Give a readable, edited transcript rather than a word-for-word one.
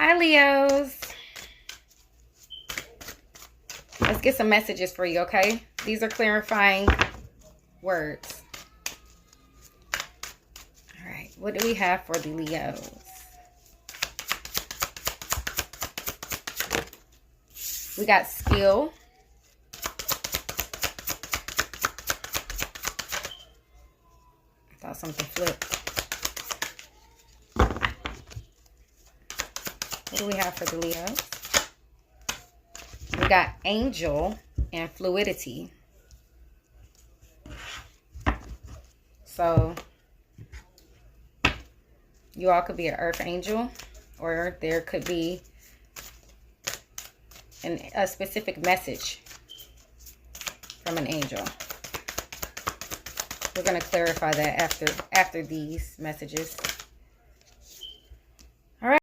Hi, Leos. Let's get some messages for you, okay? These are clarifying words. All right, what do we have for the Leos? We got skill. I thought something flipped. What do we have for the Leos? We got angel and fluidity. So you all could be an earth angel, or there could be a specific message from an angel. We're going to clarify that after these messages.